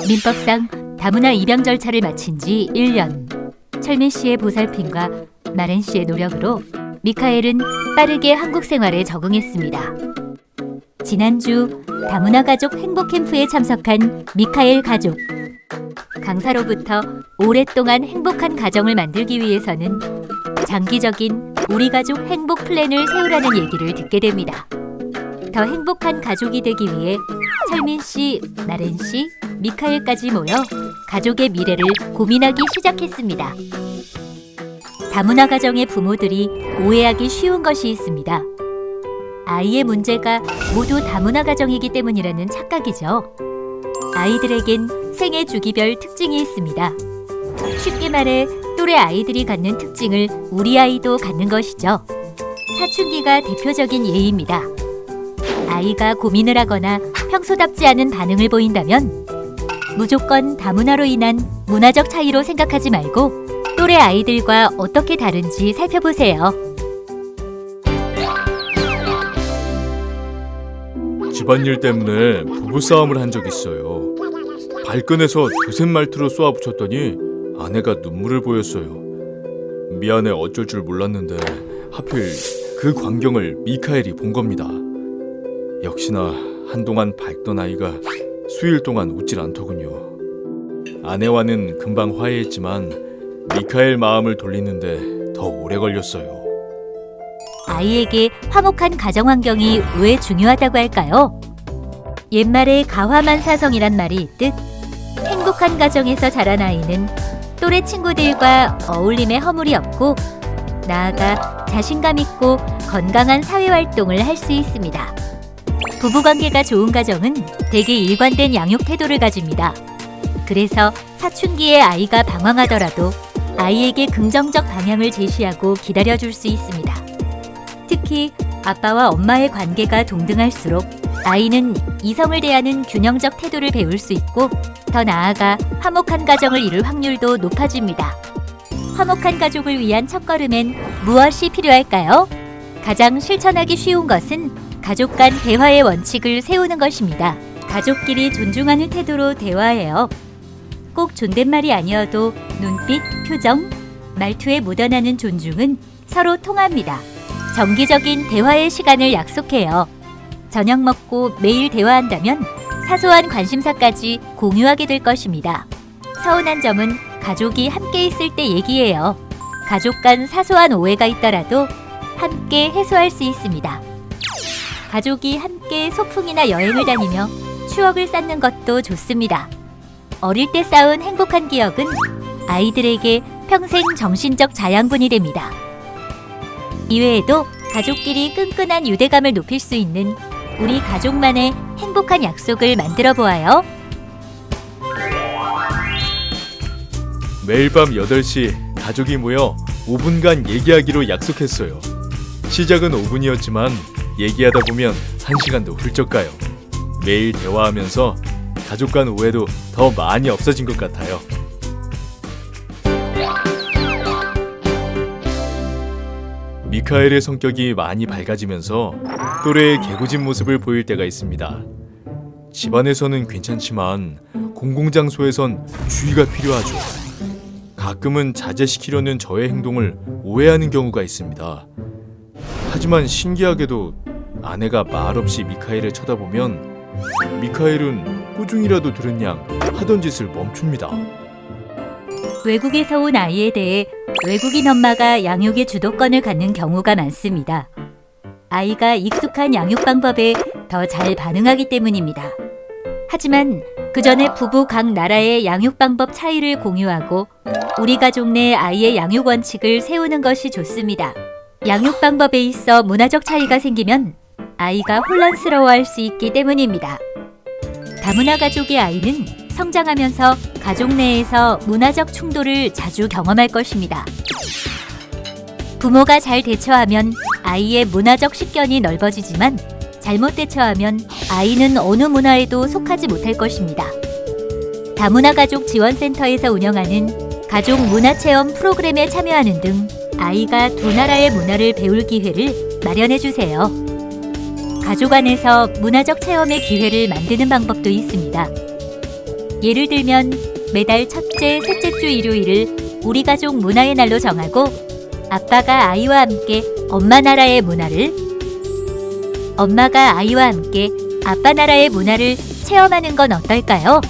민법상 다문화 입양 절차를 마친 지 1년. 철민 씨의 보살핌과 마렌 씨의 노력으로 미카엘은 빠르게 한국 생활에 적응했습니다. 지난주 다문화 가족 행복 캠프에 참석한 미카엘 가족. 강사로부터 오랫동안 행복한 가정을 만들기 위해서는 장기적인 우리 가족 행복 플랜을 세우라는 얘기를 듣게 됩니다. 더 행복한 가족이 되기 위해 철민 씨, 나렌 씨, 미카엘까지 모여 가족의 미래를 고민하기 시작했습니다. 다문화 가정의 부모들이 오해하기 쉬운 것이 있습니다. 아이의 문제가 모두 다문화 가정이기 때문이라는 착각이죠. 아이들에겐 생애 주기별 특징이 있습니다. 쉽게 말해 또래 아이들이 갖는 특징을 우리 아이도 갖는 것이죠. 사춘기가 대표적인 예입니다. 아이가 고민을 하거나 평소답지 않은 반응을 보인다면 무조건 다문화로 인한 문화적 차이로 생각하지 말고 또래 아이들과 어떻게 다른지 살펴보세요. 집안일 때문에 부부싸움을 한 적 있어요. 발끈해서 드센 말투로 쏘아붙였더니 아내가 눈물을 보였어요. 미안해, 어쩔 줄 몰랐는데 하필 그 광경을 미카엘이 본 겁니다. 역시나 한동안 밝던 아이가 수일 동안 웃질 않더군요. 아내와는 금방 화해했지만 미카엘 마음을 돌리는데 더 오래 걸렸어요. 아이에게 화목한 가정 환경이 왜 중요하다고 할까요? 옛말에 가화만사성이란 말이 있듯 행복한 가정에서 자란 아이는 또래 친구들과 어울림에 허물이 없고 나아가 자신감 있고 건강한 사회활동을 할 수 있습니다. 부부관계가 좋은 가정은 대개 일관된 양육 태도를 가집니다. 그래서 사춘기에 아이가 방황하더라도 아이에게 긍정적 방향을 제시하고 기다려줄 수 있습니다. 특히 아빠와 엄마의 관계가 동등할수록 아이는 이성을 대하는 균형적 태도를 배울 수 있고 더 나아가 화목한 가정을 이룰 확률도 높아집니다. 화목한 가족을 위한 첫걸음엔 무엇이 필요할까요? 가장 실천하기 쉬운 것은 가족 간 대화의 원칙을 세우는 것입니다. 가족끼리 존중하는 태도로 대화해요. 꼭 존댓말이 아니어도 눈빛, 표정, 말투에 묻어나는 존중은 서로 통합니다. 정기적인 대화의 시간을 약속해요. 저녁 먹고 매일 대화한다면 사소한 관심사까지 공유하게 될 것입니다. 서운한 점은 가족이 함께 있을 때 얘기해요. 가족 간 사소한 오해가 있더라도 함께 해소할 수 있습니다. 가족이 함께 소풍이나 여행을 다니며 추억을 쌓는 것도 좋습니다. 어릴 때 쌓은 행복한 기억은 아이들에게 평생 정신적 자양분이 됩니다. 이외에도 가족끼리 끈끈한 유대감을 높일 수 있는 우리 가족만의 행복한 약속을 만들어 보아요. 매일 밤 8시 가족이 모여 5분간 얘기하기로 약속했어요. 시작은 5분이었지만 얘기하다 보면 1시간도 훌쩍 가요. 매일 대화하면서 가족 간 오해도 더 많이 없어진 것 같아요. 미카엘의 성격이 많이 밝아지면서 또래의 개구진 모습을 보일 때가 있습니다. 집안에서는 괜찮지만 공공장소에선 주의가 필요하죠. 가끔은 자제시키려는 저의 행동을 오해하는 경우가 있습니다. 하지만 신기하게도 아내가 말없이 미카엘을 쳐다보면 미카엘은 꾸중이라도 들은 양 하던 짓을 멈춥니다. 외국에서 온 아이에 대해 외국인 엄마가 양육의 주도권을 갖는 경우가 많습니다. 아이가 익숙한 양육 방법에 더 잘 반응하기 때문입니다. 하지만 그 전에 부부 각 나라의 양육 방법 차이를 공유하고 우리 가족 내 아이의 양육 원칙을 세우는 것이 좋습니다. 양육 방법에 있어 문화적 차이가 생기면 아이가 혼란스러워할 수 있기 때문입니다. 다문화 가족의 아이는 성장하면서 가족 내에서 문화적 충돌을 자주 경험할 것입니다. 부모가 잘 대처하면 아이의 문화적 식견이 넓어지지만 잘못 대처하면 아이는 어느 문화에도 속하지 못할 것입니다. 다문화 가족 지원센터에서 운영하는 가족 문화체험 프로그램에 참여하는 등 아이가 두 나라의 문화를 배울 기회를 마련해 주세요. 가족 안에서 문화적 체험의 기회를 만드는 방법도 있습니다. 예를 들면 매달 첫째, 셋째 주 일요일을 우리 가족 문화의 날로 정하고 아빠가 아이와 함께 엄마 나라의 문화를, 엄마가 아이와 함께 아빠 나라의 문화를 체험하는 건 어떨까요?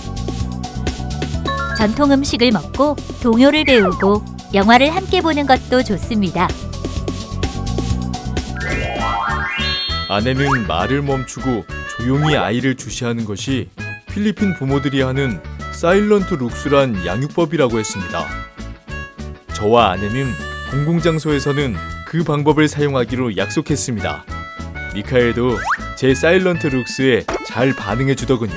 전통 음식을 먹고 동요를 배우고 영화를 함께 보는 것도 좋습니다. 아내는 말을 멈추고 조용히 아이를 주시하는 것이 필리핀 부모들이 하는 사일런트 룩스란 양육법이라고 했습니다. 저와 아내는 공공장소에서는 그 방법을 사용하기로 약속했습니다. 미카엘도 제 사일런트 룩스에 잘 반응해 주더군요.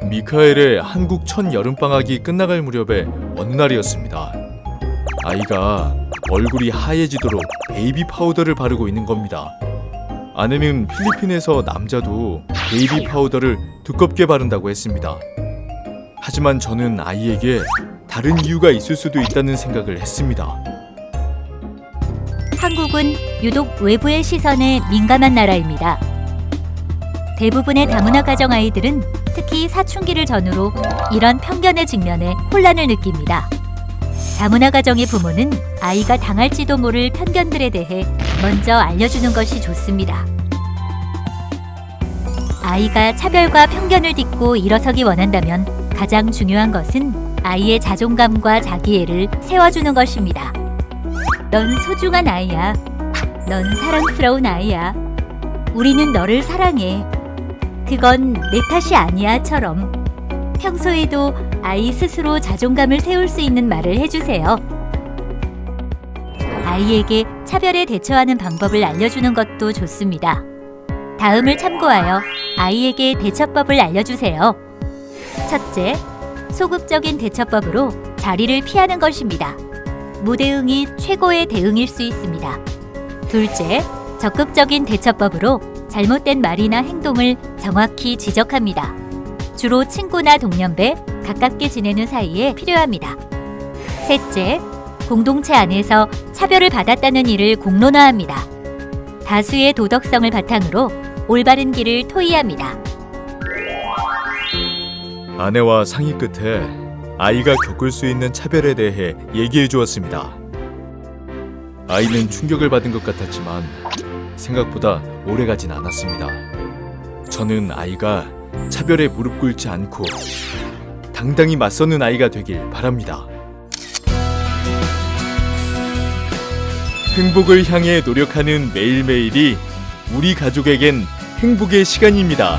미카엘의 한국 첫 여름방학이 끝나갈 무렵의 어느 날이었습니다. 아이가 얼굴이 하얘지도록 베이비 파우더를 바르고 있는 겁니다. 아내는 필리핀에서 남자도 베이비 파우더를 두껍게 바른다고 했습니다. 하지만 저는 아이에게 다른 이유가 있을 수도 있다는 생각을 했습니다. 한국은 유독 외부의 시선에 민감한 나라입니다. 대부분의 다문화 가정 아이들은 특히 사춘기를 전후로 이런 편견에 직면해 혼란을 느낍니다. 다문화 가정의 부모는 아이가 당할지도 모를 편견들에 대해 먼저 알려주는 것이 좋습니다. 아이가 차별과 편견을 딛고 일어서기 원한다면 가장 중요한 것은 아이의 자존감과 자기애를 세워주는 것입니다. 넌 소중한 아이야. 넌 사랑스러운 아이야. 우리는 너를 사랑해. 그건 내 탓이 아니야처럼 평소에도 아이 스스로 자존감을 세울 수 있는 말을 해주세요. 아이에게 차별에 대처하는 방법을 알려주는 것도 좋습니다. 다음을 참고하여 아이에게 대처법을 알려주세요. 첫째, 소극적인 대처법으로 자리를 피하는 것입니다. 무대응이 최고의 대응일 수 있습니다. 둘째, 적극적인 대처법으로 잘못된 말이나 행동을 정확히 지적합니다. 주로 친구나 동년배, 가깝게 지내는 사이에 필요합니다. 셋째, 공동체 안에서 차별을 받았다는 일을 공론화합니다. 다수의 도덕성을 바탕으로 올바른 길을 토의합니다. 아내와 상의 끝에 아이가 겪을 수 있는 차별에 대해 얘기해 주었습니다. 아이는 충격을 받은 것 같았지만 생각보다 오래가진 않았습니다. 저는 아이가 차별에 무릎 꿇지 않고 당당히 맞서는 아이가 되길 바랍니다. 행복을 향해 노력하는 매일매일이 우리 가족에겐 행복의 시간입니다.